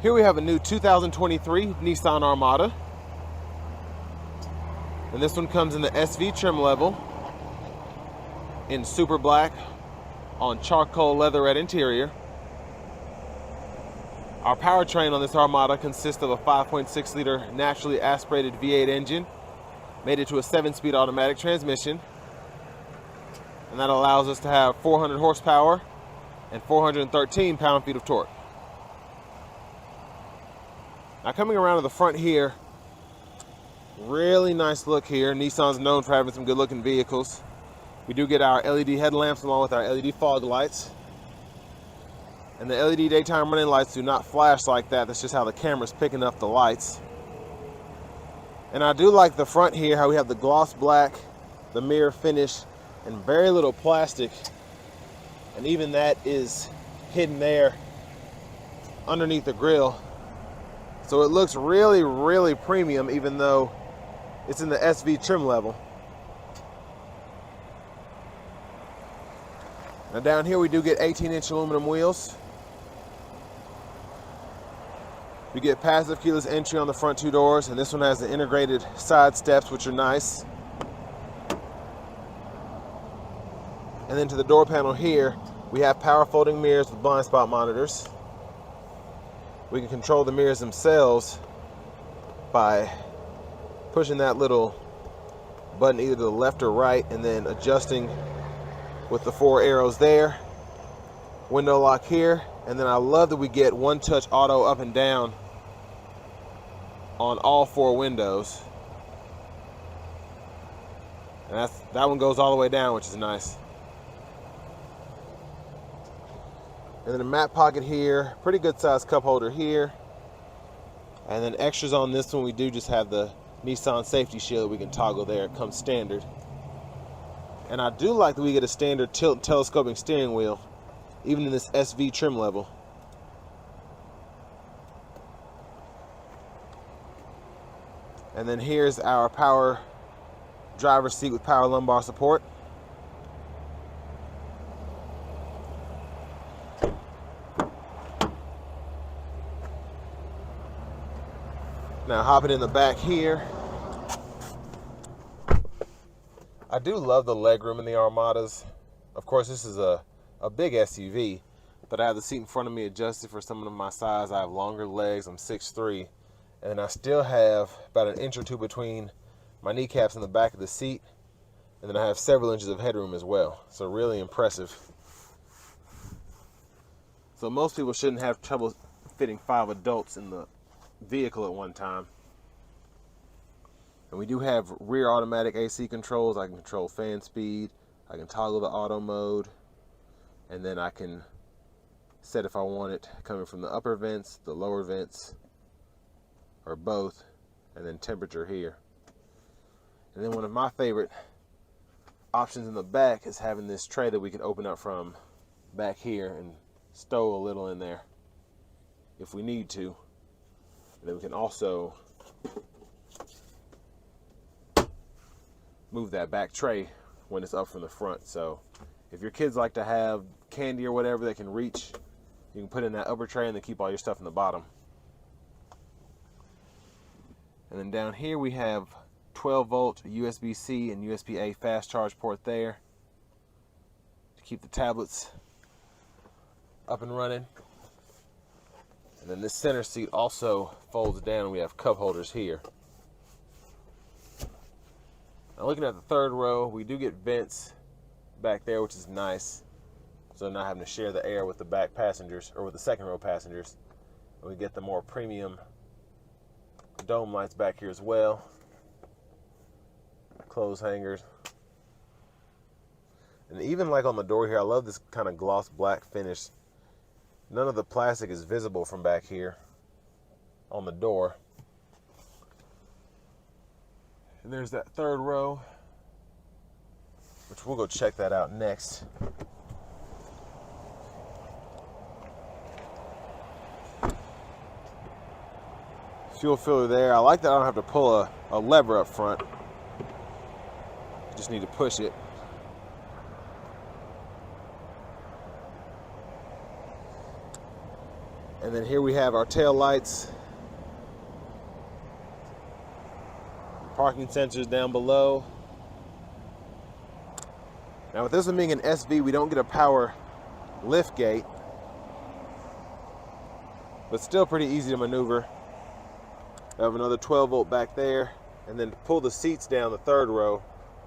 Here we have a new 2023 Nissan Armada. And this one comes in the SV trim level in super black on charcoal leatherette interior. Our powertrain on this Armada consists of a 5.6 liter naturally aspirated V8 engine, made it to a 7-speed automatic transmission. And that allows us to have 400 horsepower and 413 pound-feet of torque. Now coming around to the front here, really nice look here. Nissan's known for having some good looking vehicles. We do get our LED headlamps along with our LED fog lights. And the LED daytime running lights do not flash like that. That's just how the camera's picking up the lights. And I do like the front here, how we have the gloss black, the mirror finish, and very little plastic. And even that is hidden there underneath the grille. So it looks really, really premium, even though it's in the SV trim level. Now down here we do get 18-inch aluminum wheels. We get passive keyless entry on the front two doors, and this one has the integrated side steps, which are nice. And then to the door panel here, we have power folding mirrors with blind spot monitors. We can control the mirrors themselves by pushing that little button either to the left or right, and then adjusting with the 4 arrows there. Window lock here, and then I love that we get one-touch auto up and down on all 4 windows. And that one goes all the way down, which is nice. And then a map pocket here, pretty good sized cup holder here. And then extras on this one, we do just have the Nissan safety shield we can toggle there. It comes standard. And I do like that we get a standard tilt telescoping steering wheel, even in this SV trim level. And then here's our power driver's seat with power lumbar support. Now hopping in the back here, I do love the legroom in the Armadas. Of course, this is a big SUV, but I have the seat in front of me adjusted for someone of my size. I have longer legs, I'm 6'3", and I still have about an inch or two between my kneecaps in the back of the seat, and then I have several inches of headroom as well, so really impressive. So most people shouldn't have trouble fitting 5 adults in the vehicle at one time. And we do have rear automatic AC controls. I can control fan speed, I can toggle the auto mode, and then I can set if I want it coming from the upper vents, the lower vents, or both, and then temperature here. And then one of my favorite options in the back is having this tray that we can open up from back here and stow a little in there if we need to. And then we can also move that back tray when it's up from the front. So if your kids like to have candy or whatever they can reach, you can put in that upper tray and then keep all your stuff in the bottom. And then down here we have 12-volt USB-C and USB-A fast charge port there to keep the tablets up and running. And then this center seat also folds down. We have cup holders here. Now looking at the third row, we do get vents back there, which is nice. So not having to share the air with the back passengers, or with the second row passengers. And we get the more premium dome lights back here as well. Clothes hangers. And even like on the door here, I love this kind of gloss black finish. None of the plastic is visible from back here on the door. And there's that third row, which we'll go check that out next. Fuel filler there. I like that I don't have to pull a lever up front. Just need to push it. And then here we have our tail lights, parking sensors down below. Now with this one being an SV, we don't get a power lift gate, but still pretty easy to maneuver. We have another 12 volt back there, and then to pull the seats down the third row,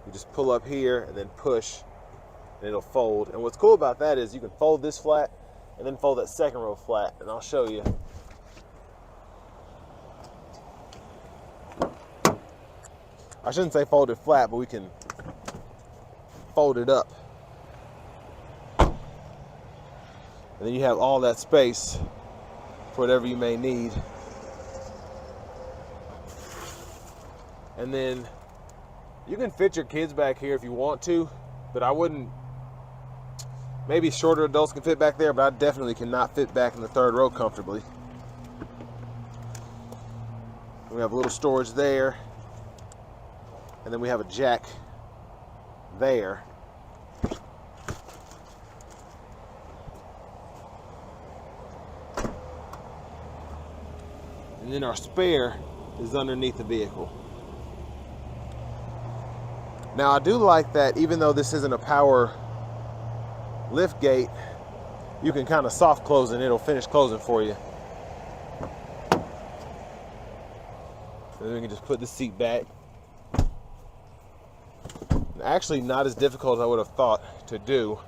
you just pull up here and then push, and it'll fold. And what's cool about that is you can fold this flat and then fold that second row flat, and I'll show you. I shouldn't say fold it flat, but we can fold it up. And then you have all that space for whatever you may need. And then you can fit your kids back here if you want to, but I wouldn't. Maybe shorter adults can fit back there, but I definitely cannot fit back in the third row comfortably. We have a little storage there, and then we have a jack there. And then our spare is underneath the vehicle. Now I do like that even though this isn't a power lift gate, you can kind of soft close and it'll finish closing for you. And then we can just put the seat back. Actually not as difficult as I would have thought to do.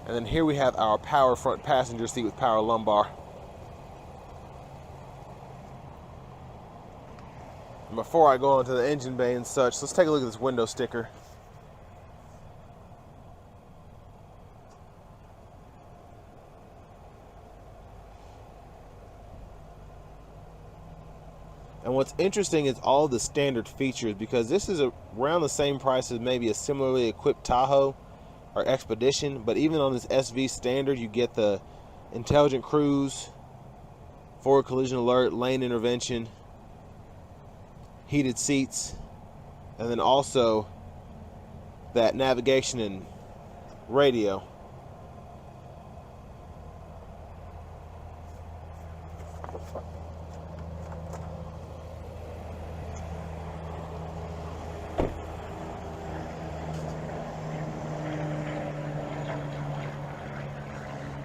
And then here we have our power front passenger seat with power lumbar. And before I go on to the engine bay and such, let's take a look at this window sticker. And what's interesting is all the standard features, because this is around the same price as maybe a similarly equipped Tahoe or Expedition, but even on this SV standard you get the intelligent cruise, forward collision alert, lane intervention, heated seats, and then also that navigation and radio.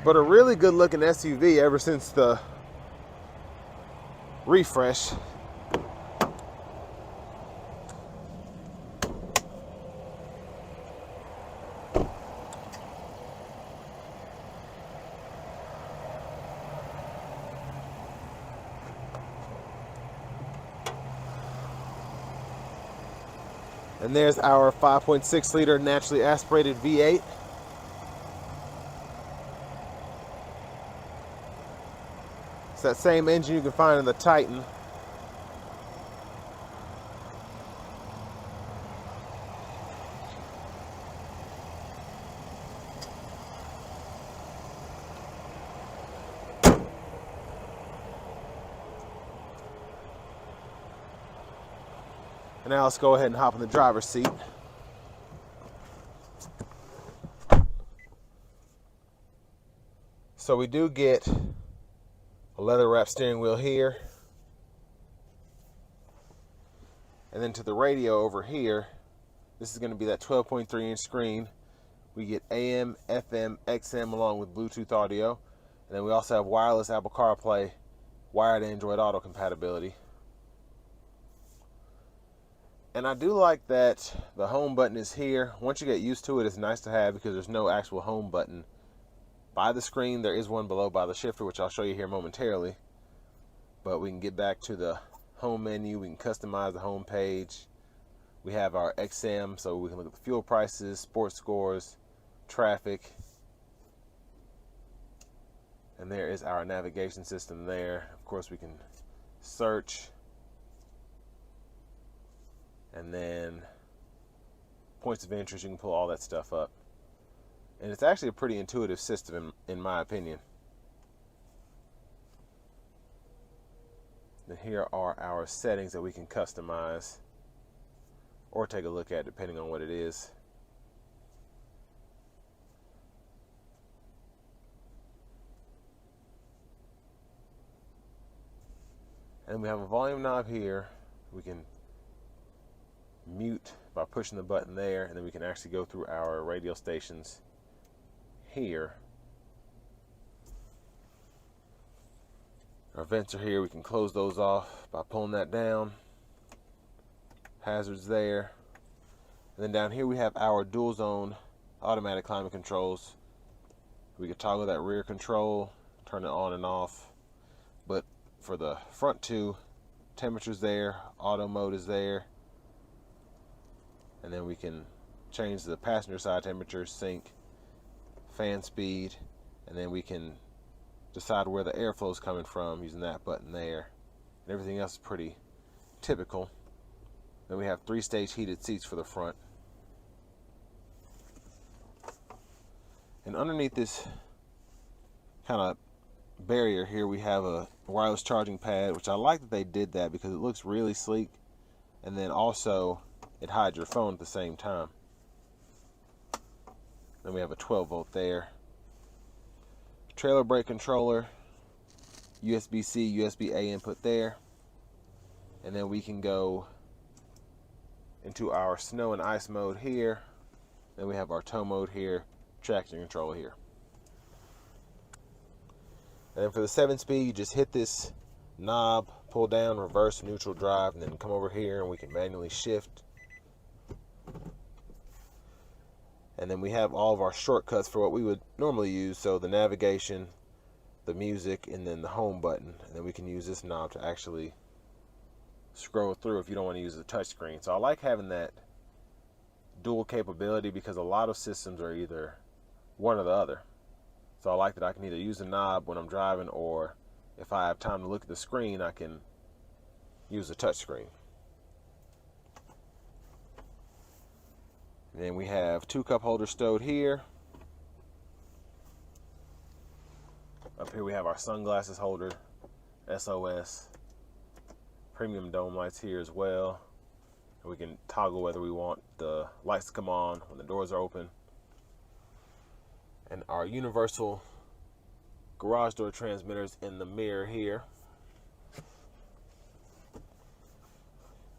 But a really good looking SUV ever since the refresh. And there's our 5.6 liter naturally aspirated V8. It's that same engine you can find in the Titan. And now let's go ahead and hop in the driver's seat. So we do get a leather wrapped steering wheel here. And then to the radio over here, this is going to be that 12.3 inch screen. We get AM, FM, XM along with Bluetooth audio. And then we also have wireless Apple CarPlay, wired Android Auto compatibility. And I do like that the home button is here. Once you get used to it, it's nice to have because there's no actual home button by the screen. There is one below by the shifter, which I'll show you here momentarily. But we can get back to the home menu. We can customize the home page. We have our XM, so we can look at the fuel prices, sports scores, traffic. And there is our navigation system there. Of course, we can search. And then points of interest, you can pull all that stuff up. And it's actually a pretty intuitive system in my opinion. And here are our settings that we can customize or take a look at depending on what it is. And we have a volume knob here. We can mute by pushing the button there, and then we can actually go through our radio stations here. Our vents are here. We can close those off by pulling that down. Hazards there. And then down here we have our dual zone automatic climate controls. We can toggle that rear control, turn it on and off. But for the front two, temperature's there, auto mode is there. And then we can change the passenger side temperature, sync, fan speed, and then we can decide where the airflow is coming from using that button there. And everything else is pretty typical. Then we have 3-stage heated seats for the front. And underneath this kind of barrier here, we have a wireless charging pad, which I like that they did that because it looks really sleek. And then also it hides your phone at the same time. Then we have a 12-volt there. Trailer brake controller, USB-C, USB-A input there. And then we can go into our snow and ice mode here. Then we have our tow mode here, traction control here. And then for the 7-speed, you just hit this knob, pull down, reverse, neutral, drive, and then come over here and we can manually shift. And then we have all of our shortcuts for what we would normally use. So the navigation, the music, and then the home button. And then we can use this knob to actually scroll through if you don't want to use the touch screen. So I like having that dual capability because a lot of systems are either one or the other. So I like that I can either use the knob when I'm driving, or if I have time to look at the screen, I can use the touch screen. And then we have 2 cup holders stowed here. Up here we have our sunglasses holder, SOS. Premium dome lights here as well. And we can toggle whether we want the lights to come on when the doors are open. And our universal garage door transmitters in the mirror here.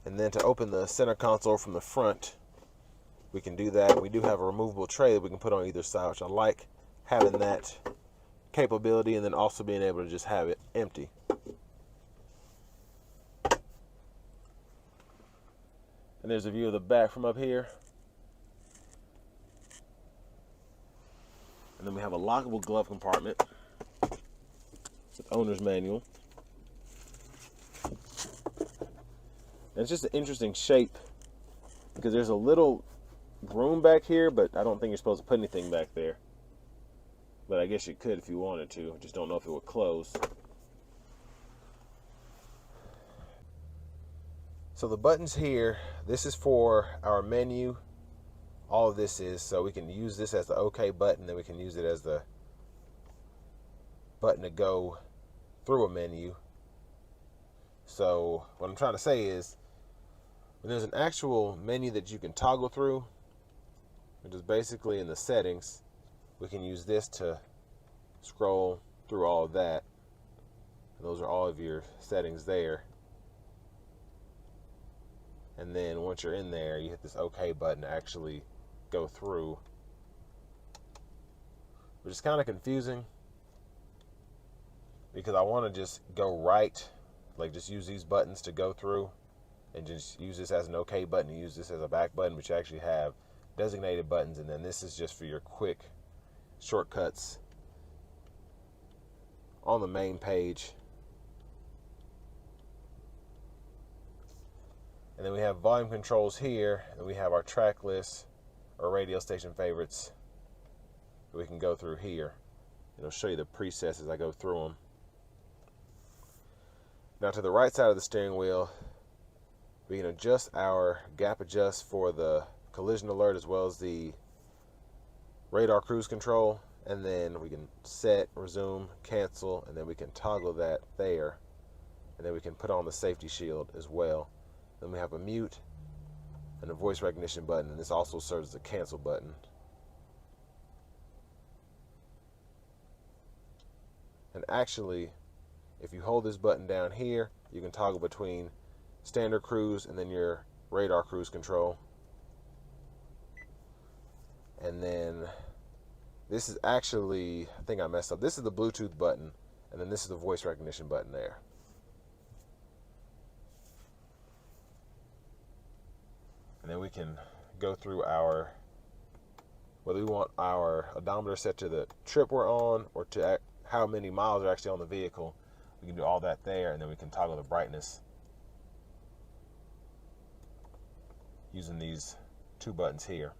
And then to open the center console from the front, we can do that. We do have a removable tray that we can put on either side, which I like having that capability, and then also being able to just have it empty. And there's a view of the back from up here. And then we have a lockable glove compartment with owner's manual. And it's just an interesting shape because there's a little room back here, but I don't think you're supposed to put anything back there. But I guess you could if you wanted to. I just don't know if it would close. So the buttons here, this is for our menu. All of this is, so we can use this as the OK button, then we can use it as the button to go through a menu. So what I'm trying to say is, when there's an actual menu that you can toggle through, which is basically in the settings, we can use this to scroll through all of that. And those are all of your settings there. And then once you're in there, you hit this OK button to actually go through, which is kind of confusing because I want to just go right, like just use these buttons to go through and just use this as an OK button and use this as a back button, but you actually have designated buttons, and then this is just for your quick shortcuts on the main page. And then we have volume controls here, and we have our track list or radio station favorites that we can go through here. It'll show you the presets as I go through them. Now to the right side of the steering wheel, we can adjust our gap adjust for the collision alert as well as the radar cruise control, and then we can set, resume, cancel, and then we can toggle that there, and then we can put on the safety shield as well. Then we have a mute and a voice recognition button, and this also serves as a cancel button. And actually, if you hold this button down here, You can toggle between standard cruise and then your radar cruise control. And then this is actually, I think I messed up. This is the Bluetooth button, and then this is the voice recognition button there. And then we can go through our, whether we want our odometer set to the trip we're on or to how many miles are actually on the vehicle. We can do all that there, and then we can toggle the brightness using these two buttons here.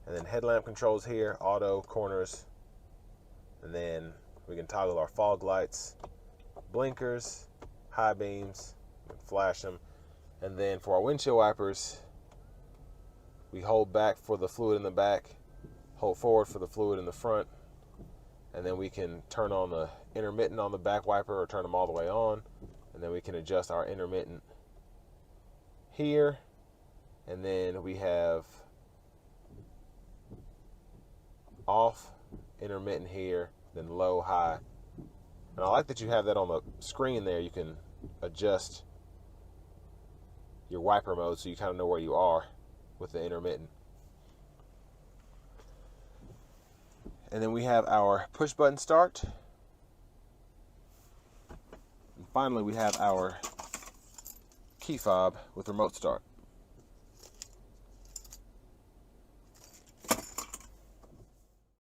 And then headlamp controls here, auto, corners, and then we can toggle our fog lights, blinkers, high beams, flash them. And then for our windshield wipers, we hold back for the fluid in the back, hold forward for the fluid in the front, and then we can turn on the intermittent on the back wiper or turn them all the way on, and then we can adjust our intermittent here, and then we have off, intermittent here, then low, high. And I like that you have that on the screen there. You can adjust your wiper mode so you kind of know where you are with the intermittent. And then we have our push button start. And finally we have our key fob with remote start.